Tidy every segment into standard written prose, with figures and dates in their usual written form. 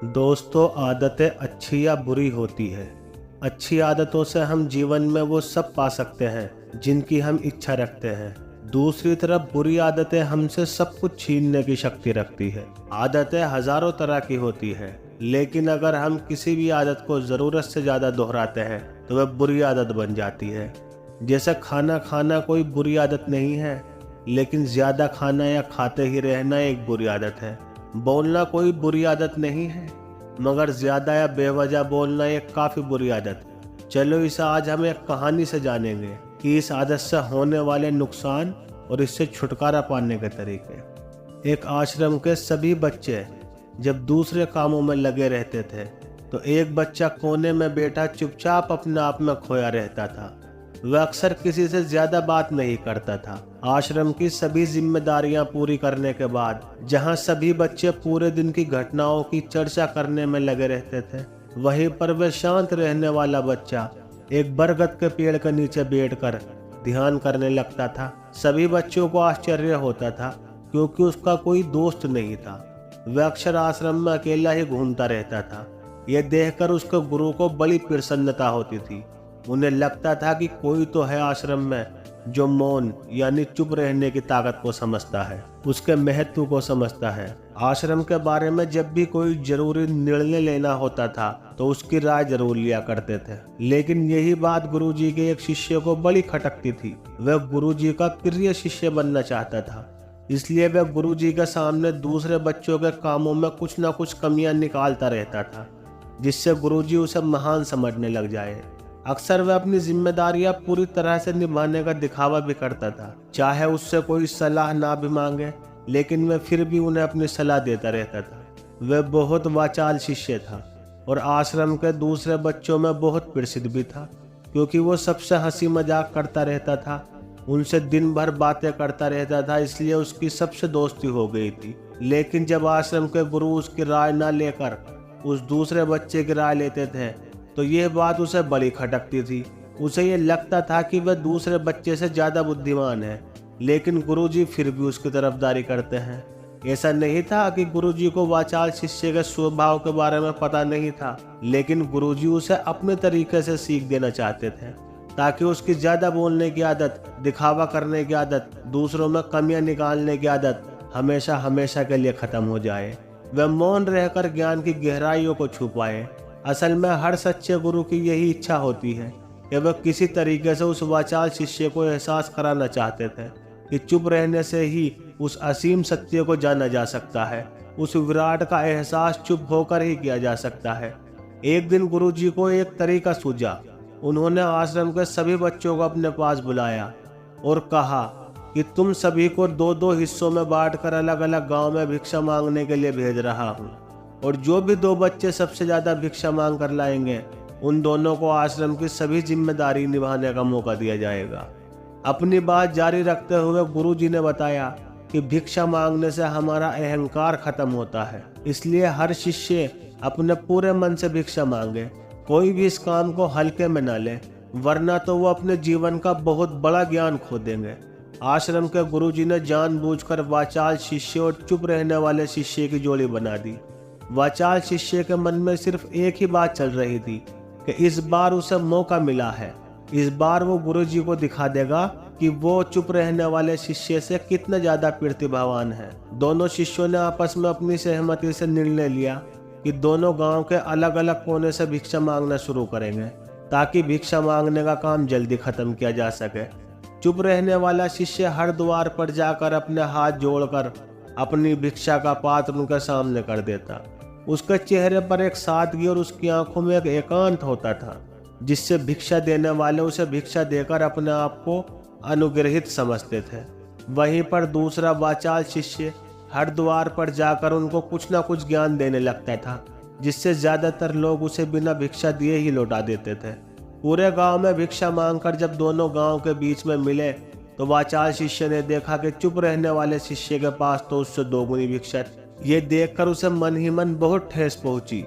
दोस्तों, आदतें अच्छी या बुरी होती है। अच्छी आदतों से हम जीवन में वो सब पा सकते हैं जिनकी हम इच्छा रखते हैं। दूसरी तरफ बुरी आदतें हमसे सब कुछ छीनने की शक्ति रखती है। आदतें हजारों तरह की होती है, लेकिन अगर हम किसी भी आदत को जरूरत से ज्यादा दोहराते हैं तो वह बुरी आदत बन जाती है। जैसे खाना खाना कोई बुरी आदत नहीं है, लेकिन ज्यादा खाना या खाते ही रहना एक बुरी आदत है। बोलना कोई बुरी आदत नहीं है, मगर ज्यादा या बेवजह बोलना एक काफी बुरी आदत है। चलो इसे आज हम एक कहानी से जानेंगे कि इस आदत से होने वाले नुकसान और इससे छुटकारा पाने के तरीके। एक आश्रम के सभी बच्चे जब दूसरे कामों में लगे रहते थे तो एक बच्चा कोने में बैठा चुपचाप अपने आप में खोया रहता था। वह अक्सर किसी से ज्यादा बात नहीं करता था। आश्रम की सभी जिम्मेदारियां पूरी करने के बाद जहां सभी बच्चे पूरे दिन की घटनाओं की चर्चा करने में लगे रहते थे, वहीं पर वह शांत रहने वाला बच्चा एक बरगद के पेड़ के नीचे बैठकर ध्यान करने लगता था। सभी बच्चों को आश्चर्य होता था क्योंकि उसका कोई दोस्त नहीं था। वह अक्सर आश्रम में अकेला ही घूमता रहता था। यह देखकर उसके गुरु को बड़ी प्रसन्नता होती थी। उन्हें लगता था कि कोई तो है आश्रम में जो मौन यानी चुप रहने की ताकत को समझता है, उसके महत्व को समझता है। आश्रम के बारे में जब भी कोई जरूरी निर्णय लेना होता था तो उसकी राय जरूर लिया करते थे, लेकिन यही बात गुरुजी के एक शिष्य को बड़ी खटकती थी। वह गुरुजी का प्रिय शिष्य बनना चाहता था, इसलिए वह गुरुजी के सामने दूसरे बच्चों के कामों में कुछ न कुछ कमियां निकालता रहता था, जिससे गुरुजी उसे महान समझने लग जाए। अक्सर वह अपनी जिम्मेदारियां पूरी तरह से निभाने का दिखावा भी करता था, चाहे उससे कोई सलाह ना भी मांगे, लेकिन वह फिर भी उन्हें अपनी सलाह देता रहता था। वह बहुत वाचाल शिष्य था और आश्रम के दूसरे बच्चों में बहुत प्रसिद्ध भी था, क्योंकि वो सबसे हंसी मजाक करता रहता था, उनसे दिन भर बातें करता रहता था, इसलिए उसकी सबसे दोस्ती हो गई थी। लेकिन जब आश्रम के गुरु उसकी राय न लेकर उस दूसरे बच्चे की राय लेते थे तो यह बात उसे बड़ी खटकती थी। उसे ये लगता था कि वह दूसरे बच्चे से ज्यादा बुद्धिमान है, लेकिन गुरुजी फिर भी उसकी तरफदारी करते हैं। ऐसा नहीं था कि गुरुजी को वाचाल शिष्य के स्वभाव के बारे में पता नहीं था, लेकिन गुरुजी उसे अपने तरीके से सीख देना चाहते थे, ताकि उसकी ज्यादा बोलने की आदत, दिखावा करने की आदत, दूसरों में कमियां निकालने की आदत हमेशा हमेशा के लिए खत्म हो जाए। वह मौन रहकर ज्ञान की गहराइयों को छू पाए। असल में हर सच्चे गुरु की यही इच्छा होती है कि वह किसी तरीके से उस वाचाल शिष्य को एहसास कराना चाहते थे कि चुप रहने से ही उस असीम सत्य को जाना जा सकता है। उस विराट का एहसास चुप होकर ही किया जा सकता है। एक दिन गुरुजी को एक तरीका सूझा। उन्होंने आश्रम के सभी बच्चों को अपने पास बुलाया और कहा कि तुम सभी को दो दो हिस्सों में बांटकर अलग अलग गांव में भिक्षा मांगने के लिए भेज रहा हूँ, और जो भी दो बच्चे सबसे ज्यादा भिक्षा मांग कर लाएंगे उन दोनों को आश्रम की सभी जिम्मेदारी निभाने का मौका दिया जाएगा। अपनी बात जारी रखते हुए गुरुजी ने बताया कि भिक्षा मांगने से हमारा अहंकार खत्म होता है, इसलिए हर शिष्य अपने पूरे मन से भिक्षा मांगे। कोई भी इस काम को हल्के में न ले, वरना तो वो अपने जीवन का बहुत बड़ा ज्ञान खो देंगे। आश्रम के गुरुजी ने जानबूझकर वाचाल शिष्य और चुप रहने वाले शिष्य की जोड़ी बना दी। वाचाल शिष्य के मन में सिर्फ एक ही बात चल रही थी कि इस बार उसे मौका मिला है। इस बार वो गुरुजी को दिखा देगा कि वो चुप रहने वाले शिष्य से कितना ज्यादा प्रतिभावान है। दोनों शिष्यों ने आपस में अपनी सहमति से निर्णय लिया कि दोनों गांव के अलग अलग कोने से भिक्षा मांगना शुरू करेंगे, ताकि भिक्षा मांगने का काम जल्दी खत्म किया जा सके। चुप रहने वाला शिष्य हर द्वार पर जाकर अपने हाथ जोड़कर अपनी भिक्षा का पात्र उनके सामने कर देता। उसके चेहरे पर एक सादगी और उसकी आंखों में एक एकांत होता था, जिससे भिक्षा देने वाले उसे भिक्षा देकर अपने आप को अनुग्रहित समझते थे। वहीं पर दूसरा वाचाल शिष्य हर द्वार पर जाकर उनको कुछ न कुछ ज्ञान देने लगता था, जिससे ज्यादातर लोग उसे बिना भिक्षा दिए ही लौटा देते थे। पूरे गांव में भिक्षा मांगकर जब दोनों गांव के बीच में मिले तो वाचाल शिष्य ने देखा कि चुप रहने वाले शिष्य के पास तो उससे दोगुनी भिक्षा। ये देखकर उसे मन ही मन बहुत ठेस पहुंची।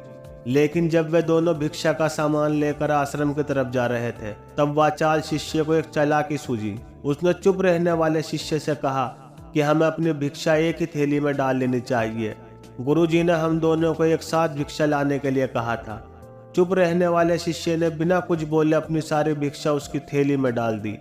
लेकिन जब वे दोनों भिक्षा का सामान लेकर आश्रम की तरफ जा रहे थे तब वाचाल शिष्य को एक चालाकी सूझी। उसने चुप रहने वाले शिष्य से कहा कि हमें अपनी भिक्षा एक ही थैली में डाल लेनी चाहिए, गुरुजी ने हम दोनों को एक साथ भिक्षा लाने के लिए कहा था। चुप रहने वाले शिष्य ने बिना कुछ बोले अपनी सारी भिक्षा उसकी थैली में डाल दी।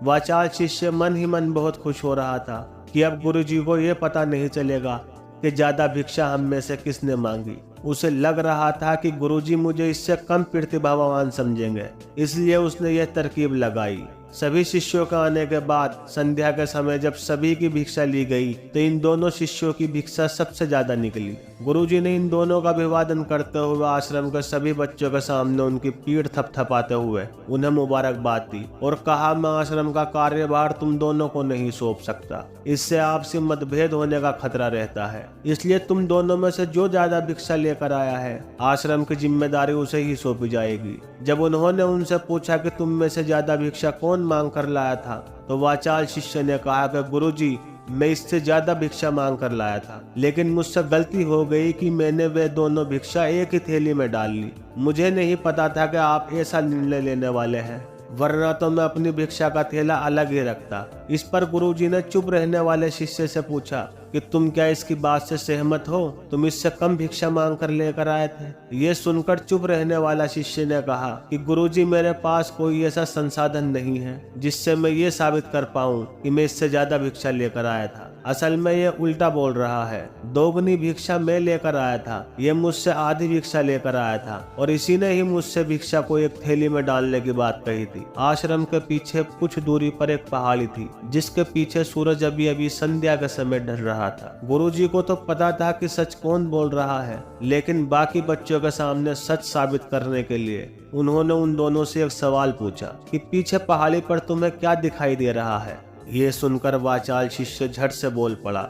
वाचाल शिष्य मन ही मन बहुत खुश हो रहा था कि अब गुरुजी को यह पता नहीं चलेगा कि ज्यादा भिक्षा हम में से किसने मांगी। उसे लग रहा था कि गुरुजी मुझे इससे कम प्रतिभावान समझेंगे, इसलिए उसने यह तरकीब लगाई। सभी शिष्यों का आने के बाद संध्या के समय जब सभी की भिक्षा ली गई तो इन दोनों शिष्यों की भिक्षा सबसे ज्यादा निकली। गुरुजी ने इन दोनों का अभिवादन करते हुए आश्रम के सभी बच्चों के सामने उनकी पीठ थपथपाते हुए उन्हें मुबारकबाद दी और कहा, मैं आश्रम का कार्यभार तुम दोनों को नहीं सौंप सकता, इससे आपसी मतभेद होने का खतरा रहता है, इसलिए तुम दोनों में से जो ज्यादा भिक्षा लेकर आया है आश्रम की जिम्मेदारी उसे ही सौंपी जाएगी। जब उन्होंने उनसे पूछा कि तुम में से ज्यादा भिक्षा कौन मांग कर लाया था तो वाचाल शिष्य ने कहा कि गुरुजी, मैं इससे ज्यादा भिक्षा मांग कर लाया था, लेकिन मुझसे गलती हो गई कि मैंने वे दोनों भिक्षा एक ही थैली में डाल ली। मुझे नहीं पता था कि आप ऐसा निर्णय लेने वाले हैं, वरना तो मैं अपनी भिक्षा का थैला अलग ही रखता। इस पर गुरुजी ने चुप रहने वाले शिष्य से पूछा कि तुम क्या इसकी बात से सहमत हो? तुम इससे कम भिक्षा मांग कर लेकर आए थे। ये सुनकर चुप रहने वाला शिष्य ने कहा कि गुरुजी, मेरे पास कोई ऐसा संसाधन नहीं है जिससे मैं ये साबित कर पाऊं कि मैं इससे ज्यादा भिक्षा लेकर आया था। असल में ये उल्टा बोल रहा है, दोगुनी भिक्षा मैं लेकर आया था, ये मुझसे आधी भिक्षा लेकर आया था और इसी ने ही मुझसे भिक्षा को एक थैली में डालने की बात कही थी। आश्रम के पीछे कुछ दूरी पर एक पहाड़ी थी जिसके पीछे सूरज अभी अभी संध्या के समय ढल रहा था। गुरुजी को तो पता था कि सच कौन बोल रहा है, लेकिन बाकी बच्चों के सामने सच साबित करने के लिए उन्होंने उन दोनों से एक सवाल पूछा कि पीछे पहाड़ी पर तुम्हें क्या दिखाई दे रहा है? ये सुनकर वाचाल शिष्य झट से बोल पड़ा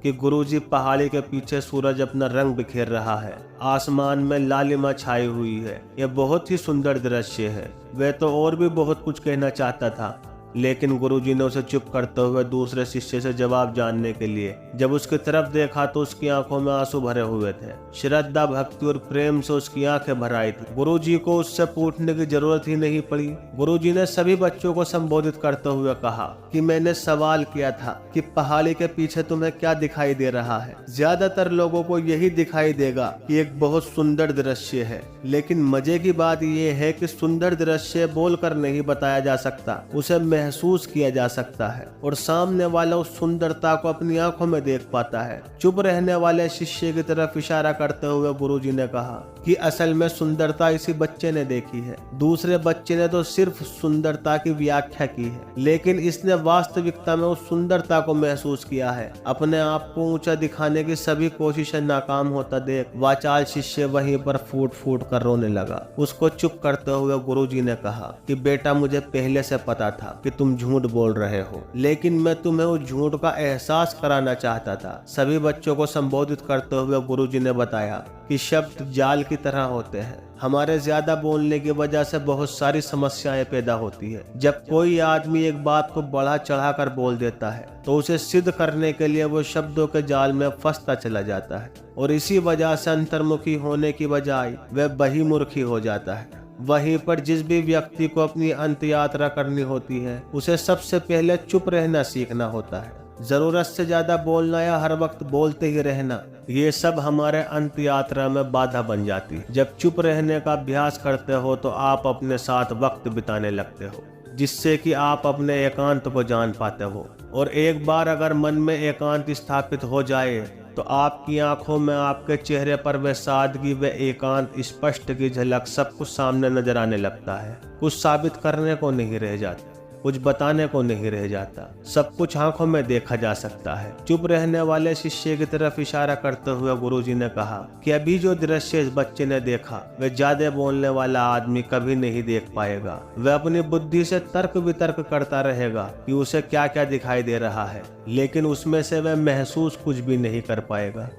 कि गुरुजी, पहाड़ी के पीछे सूरज अपना रंग बिखेर रहा है, आसमान में लालिमा छाई हुई है, यह बहुत ही सुंदर दृश्य है। वह तो और भी बहुत कुछ कहना चाहता था, लेकिन गुरुजी ने उसे चुप करते हुए दूसरे शिष्य से जवाब जानने के लिए जब उसकी तरफ देखा तो उसकी आंखों में आंसू भरे हुए थे। श्रद्धा, भक्ति और प्रेम से उसकी आंखें भर आई थी। गुरुजी को उससे पूछने की जरूरत ही नहीं पड़ी। गुरुजी ने सभी बच्चों को संबोधित करते हुए कहा कि मैंने सवाल किया था कि पहाड़ी के पीछे तुम्हें क्या दिखाई दे रहा है। ज्यादातर लोगों को यही दिखाई देगा कि एक बहुत सुंदर दृश्य है, लेकिन मजे की बात यह है कि सुंदर दृश्य बोलकर नहीं बताया जा सकता, उसे महसूस किया जा सकता है और सामने वाला उस सुंदरता को अपनी आंखों में देख पाता है। चुप रहने वाले शिष्य की तरफ इशारा करते हुए गुरुजी ने कहा कि असल में सुंदरता इसी बच्चे ने देखी है, दूसरे बच्चे ने तो सिर्फ सुंदरता की व्याख्या की है, लेकिन इसने वास्तविकता में उस सुंदरता को महसूस किया है। अपने आप को ऊंचा दिखाने की सभी कोशिशें नाकाम होता देख वाचाल शिष्य वहीं पर फूट फूट कर रोने लगा। उसको चुप करते हुए गुरुजी ने कहा कि बेटा, मुझे पहले से पता था कि तुम झूठ बोल रहे हो, लेकिन मैं तुम्हें उस झूठ का एहसास कराना चाहता था। सभी बच्चों को संबोधित करते हुए गुरुजी ने बताया कि शब्द जाल की तरह होते हैं। हमारे ज्यादा बोलने की वजह से बहुत सारी समस्याएं पैदा होती है। जब कोई आदमी एक बात को बढ़ा चढ़ा कर बोल देता है तो उसे सिद्ध करने के लिए वो शब्दों के जाल में फंसता चला जाता है और इसी वजह से अंतर्मुखी होने की बजाय वह बहिर्मुखी हो जाता है। वहीं पर जिस भी व्यक्ति को अपनी अंत यात्रा करनी होती है उसे सबसे पहले चुप रहना सीखना होता है। जरूरत से ज्यादा बोलना या हर वक्त बोलते ही रहना, ये सब हमारे अंत यात्रा में बाधा बन जाती है। जब चुप रहने का अभ्यास करते हो तो आप अपने साथ वक्त बिताने लगते हो, जिससे कि आप अपने एकांत को जान पाते हो। और एक बार अगर मन में एकांत स्थापित हो जाए तो आपकी आंखों में, आपके चेहरे पर वह सादगी, वह एकांत स्पष्ट की झलक सब कुछ सामने नजर आने लगता है। कुछ साबित करने को नहीं रह जाता, कुछ बताने को नहीं रह जाता, सब कुछ आंखों में देखा जा सकता है। चुप रहने वाले शिष्य की तरफ इशारा करते हुए गुरुजी ने कहा कि अभी जो दृश्य इस बच्चे ने देखा वह ज्यादा बोलने वाला आदमी कभी नहीं देख पाएगा। वह अपनी बुद्धि से तर्क वितर्क करता रहेगा कि उसे क्या क्या दिखाई दे रहा है, लेकिन उसमें से वह महसूस कुछ भी नहीं कर पाएगा।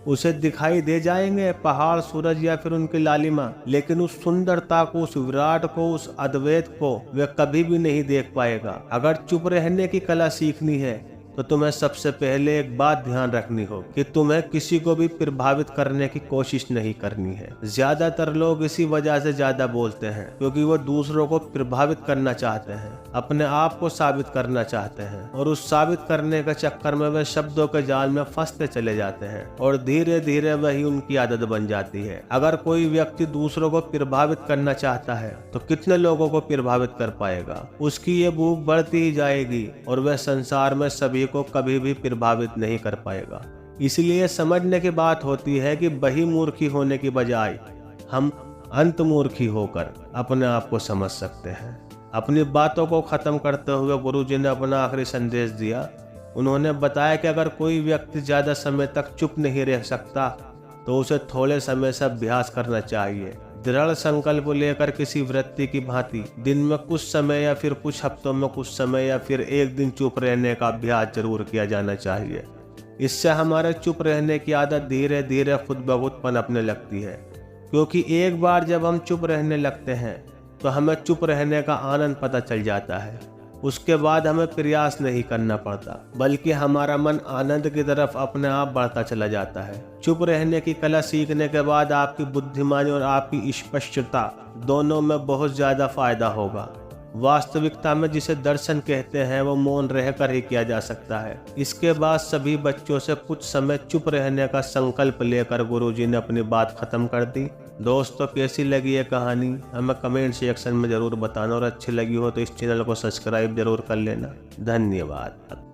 उसे दिखाई दे जाएंगे पहाड़, सूरज या फिर उनकी लालिमा, लेकिन उस सुंदरता को, उस विराट को, उस अद्वैत को वह कभी भी नहीं देख पाएगा। अगर चुप रहने की कला सीखनी है तो तुम्हें सबसे पहले एक बात ध्यान रखनी हो कि तुम्हें किसी को भी प्रभावित करने की कोशिश नहीं करनी है। ज्यादातर लोग इसी वजह से ज्यादा बोलते हैं क्योंकि वो दूसरों को प्रभावित करना चाहते हैं, अपने आप को साबित करना चाहते हैं, और उस साबित करने के चक्कर में वे शब्दों के जाल में फंसते चले जाते हैं और धीरे धीरे वही उनकी आदत बन जाती है। अगर कोई व्यक्ति दूसरों को प्रभावित करना चाहता है तो कितने लोगों को प्रभावित कर पाएगा? उसकी ये भूख बढ़ती ही जाएगी और वह संसार में सभी को कभी भी प्रभावित नहीं कर पाएगा। इसलिए समझने की बात होती है कि बहिर्मुखी होने की बजाय हम अंतर्मुखी होकर अपने आप को समझ सकते हैं। अपनी बातों को खत्म करते हुए गुरुजी ने अपना आखिरी संदेश दिया। उन्होंने बताया कि अगर कोई व्यक्ति ज्यादा समय तक चुप नहीं रह सकता तो उसे थोड़े समय से अभ्यास करना चाहिए। दृढ़ संकल्प लेकर किसी वृत्ति की भांति दिन में कुछ समय या फिर कुछ हफ्तों में कुछ समय या फिर एक दिन चुप रहने का अभ्यास जरूर किया जाना चाहिए। इससे हमारे चुप रहने की आदत धीरे धीरे खुद ब खुद पनपने लगती है, क्योंकि एक बार जब हम चुप रहने लगते हैं तो हमें चुप रहने का आनंद पता चल जाता है। उसके बाद हमें प्रयास नहीं करना पड़ता, बल्कि हमारा मन आनंद की तरफ अपने आप बढ़ता चला जाता है। चुप रहने की कला सीखने के बाद आपकी बुद्धिमानी और आपकी स्पष्टता दोनों में बहुत ज्यादा फायदा होगा। वास्तविकता में जिसे दर्शन कहते हैं वो मौन रहकर ही किया जा सकता है। इसके बाद सभी बच्चों से कुछ समय चुप रहने का संकल्प लेकर गुरुजी ने अपनी बात खत्म कर दी। दोस्तों, कैसी लगी ये कहानी हमें कमेंट सेक्शन में जरूर बताना, और अच्छी लगी हो तो इस चैनल को सब्सक्राइब जरूर कर लेना। धन्यवाद।